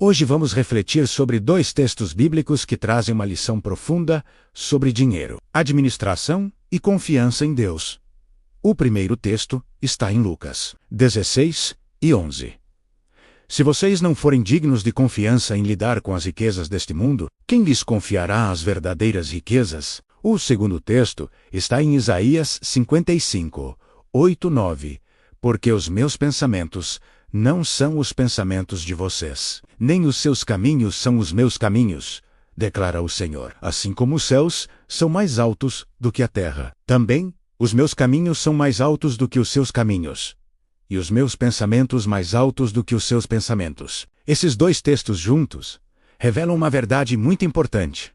Hoje vamos refletir sobre dois textos bíblicos que trazem uma lição profunda sobre dinheiro, administração e confiança em Deus. O primeiro texto está em Lucas 16:11. Se vocês não forem dignos de confiança em lidar com as riquezas deste mundo, quem lhes confiará as verdadeiras riquezas? O segundo texto está em Isaías 55:8-9. Porque os meus pensamentos não são os pensamentos de vocês, nem os seus caminhos são os meus caminhos, declara o Senhor. Assim como os céus são mais altos do que a terra, também os meus caminhos são mais altos do que os seus caminhos, e os meus pensamentos mais altos do que os seus pensamentos. Esses dois textos juntos revelam uma verdade muito importante.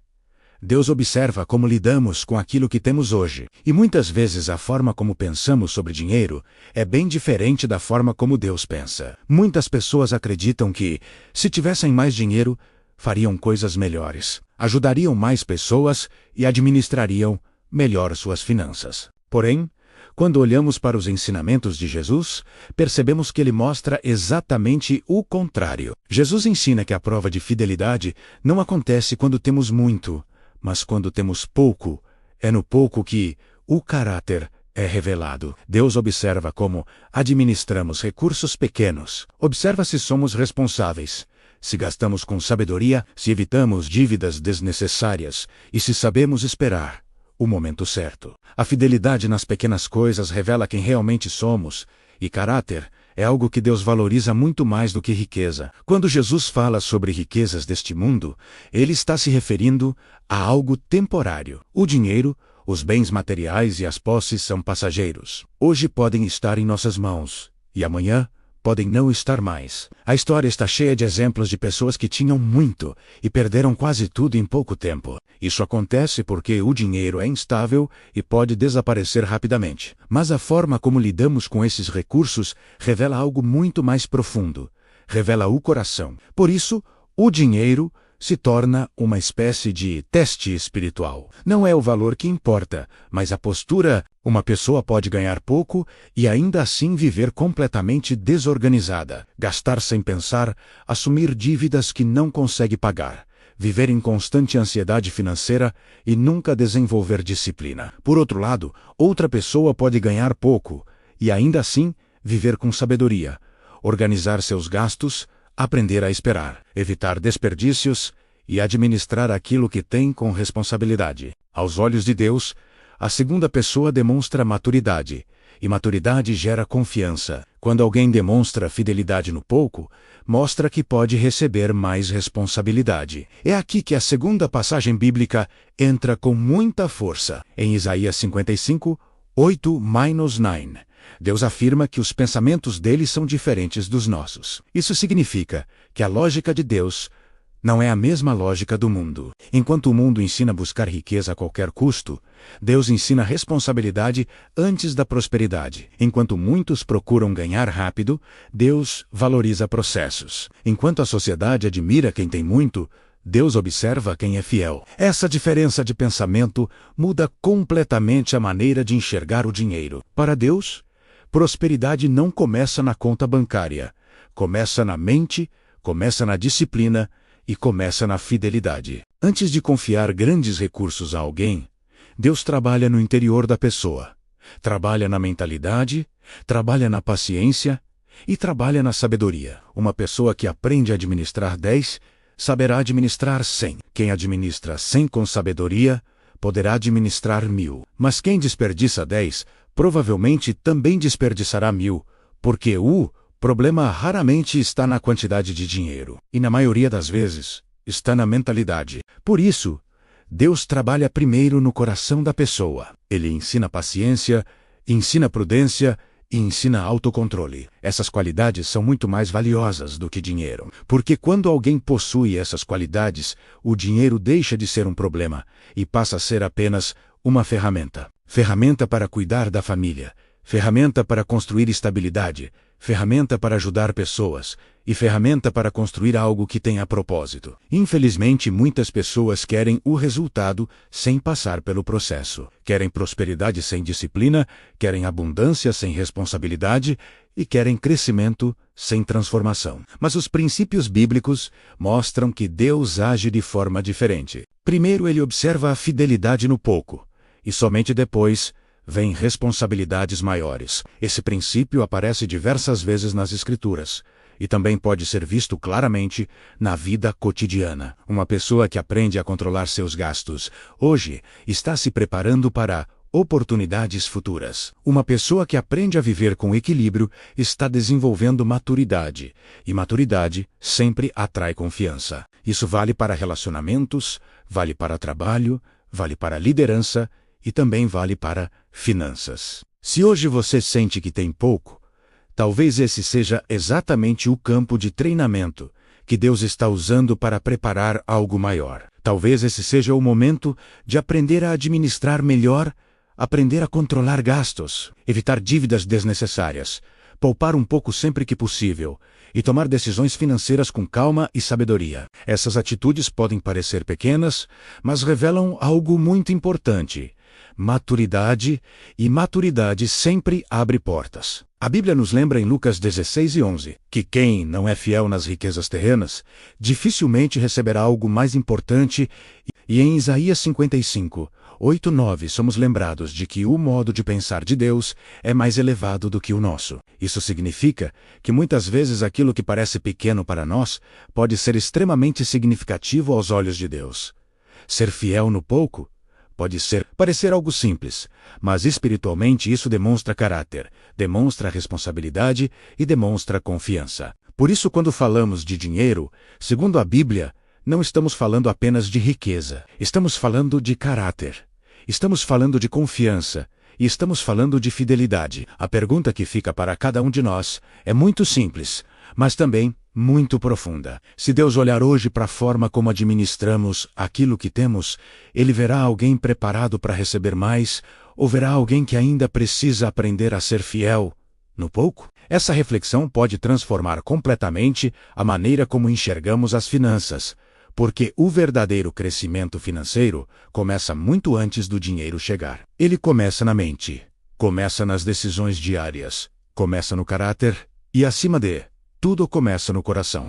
Deus observa como lidamos com aquilo que temos hoje, e muitas vezes a forma como pensamos sobre dinheiro é bem diferente da forma como Deus pensa. Muitas pessoas acreditam que, se tivessem mais dinheiro, fariam coisas melhores, ajudariam mais pessoas e administrariam melhor suas finanças. Porém, quando olhamos para os ensinamentos de Jesus, percebemos que ele mostra exatamente o contrário. Jesus ensina que a prova de fidelidade não acontece quando temos muito, mas quando temos pouco, é no pouco que o caráter é revelado. Deus observa como administramos recursos pequenos. Observa se somos responsáveis, se gastamos com sabedoria, se evitamos dívidas desnecessárias e se sabemos esperar o momento certo. A fidelidade nas pequenas coisas revela quem realmente somos, e caráter é algo que Deus valoriza muito mais do que riqueza. Quando Jesus fala sobre riquezas deste mundo, ele está se referindo a algo temporário. O dinheiro, os bens materiais e as posses são passageiros. Hoje podem estar em nossas mãos, e amanhã podem não estar mais. A história está cheia de exemplos de pessoas que tinham muito e perderam quase tudo em pouco tempo. Isso acontece porque o dinheiro é instável e pode desaparecer rapidamente. Mas a forma como lidamos com esses recursos revela algo muito mais profundo. Revela o coração. Por isso, o dinheiro se torna uma espécie de teste espiritual. Não é o valor que importa, mas a postura. Uma pessoa pode ganhar pouco e ainda assim viver completamente desorganizada, gastar sem pensar, assumir dívidas que não consegue pagar, viver em constante ansiedade financeira e nunca desenvolver disciplina. Por outro lado, outra pessoa pode ganhar pouco e ainda assim viver com sabedoria, organizar seus gastos, aprender a esperar, evitar desperdícios e administrar aquilo que tem com responsabilidade. Aos olhos de Deus, a segunda pessoa demonstra maturidade, e maturidade gera confiança. Quando alguém demonstra fidelidade no pouco, mostra que pode receber mais responsabilidade. É aqui que a segunda passagem bíblica entra com muita força. Em Isaías 55:8-9, Deus afirma que os pensamentos dele são diferentes dos nossos. Isso significa que a lógica de Deus não é a mesma lógica do mundo. Enquanto o mundo ensina a buscar riqueza a qualquer custo, Deus ensina responsabilidade antes da prosperidade. Enquanto muitos procuram ganhar rápido, Deus valoriza processos. Enquanto a sociedade admira quem tem muito, Deus observa quem é fiel. Essa diferença de pensamento muda completamente a maneira de enxergar o dinheiro. Para Deus, prosperidade não começa na conta bancária. Começa na mente, começa na disciplina e começa na fidelidade. Antes de confiar grandes recursos a alguém, Deus trabalha no interior da pessoa. Trabalha na mentalidade, trabalha na paciência e trabalha na sabedoria. Uma pessoa que aprende a administrar 10, saberá administrar 100. Quem administra 100 com sabedoria, poderá administrar 1000. Mas quem desperdiça 10, provavelmente também desperdiçará 1000, porque o problema raramente está na quantidade de dinheiro, e na maioria das vezes, está na mentalidade. Por isso, Deus trabalha primeiro no coração da pessoa. Ele ensina paciência, ensina prudência e ensina autocontrole. Essas qualidades são muito mais valiosas do que dinheiro, porque quando alguém possui essas qualidades, o dinheiro deixa de ser um problema e passa a ser apenas uma ferramenta. Ferramenta para cuidar da família, ferramenta para construir estabilidade, ferramenta para ajudar pessoas e ferramenta para construir algo que tenha propósito. Infelizmente, muitas pessoas querem o resultado sem passar pelo processo. Querem prosperidade sem disciplina, querem abundância sem responsabilidade e querem crescimento sem transformação. Mas os princípios bíblicos mostram que Deus age de forma diferente. Primeiro, ele observa a fidelidade no pouco, e somente depois vêm responsabilidades maiores. Esse princípio aparece diversas vezes nas Escrituras e também pode ser visto claramente na vida cotidiana. Uma pessoa que aprende a controlar seus gastos hoje está se preparando para oportunidades futuras. Uma pessoa que aprende a viver com equilíbrio está desenvolvendo maturidade, e maturidade sempre atrai confiança. Isso vale para relacionamentos, vale para trabalho, vale para liderança e também vale para finanças. Se hoje você sente que tem pouco, talvez esse seja exatamente o campo de treinamento que Deus está usando para preparar algo maior. Talvez esse seja o momento de aprender a administrar melhor, aprender a controlar gastos, evitar dívidas desnecessárias, poupar um pouco sempre que possível e tomar decisões financeiras com calma e sabedoria. Essas atitudes podem parecer pequenas, mas revelam algo muito importante: maturidade, e maturidade sempre abre portas. A Bíblia nos lembra em Lucas 16:11 que quem não é fiel nas riquezas terrenas dificilmente receberá algo mais importante, e em Isaías 55:8-9 somos lembrados de que o modo de pensar de Deus é mais elevado do que o nosso. Isso significa que muitas vezes aquilo que parece pequeno para nós pode ser extremamente significativo aos olhos de Deus. Ser fiel no pouco pode parecer algo simples, mas espiritualmente isso demonstra caráter, demonstra responsabilidade e demonstra confiança. Por isso, quando falamos de dinheiro, segundo a Bíblia, não estamos falando apenas de riqueza. Estamos falando de caráter. Estamos falando de confiança. E estamos falando de fidelidade. A pergunta que fica para cada um de nós é muito simples, mas também muito profunda. Se Deus olhar hoje para a forma como administramos aquilo que temos, Ele verá alguém preparado para receber mais, ou verá alguém que ainda precisa aprender a ser fiel no pouco? Essa reflexão pode transformar completamente a maneira como enxergamos as finanças, porque o verdadeiro crescimento financeiro começa muito antes do dinheiro chegar. Ele começa na mente, começa nas decisões diárias, começa no caráter e, acima de tudo, começa no coração.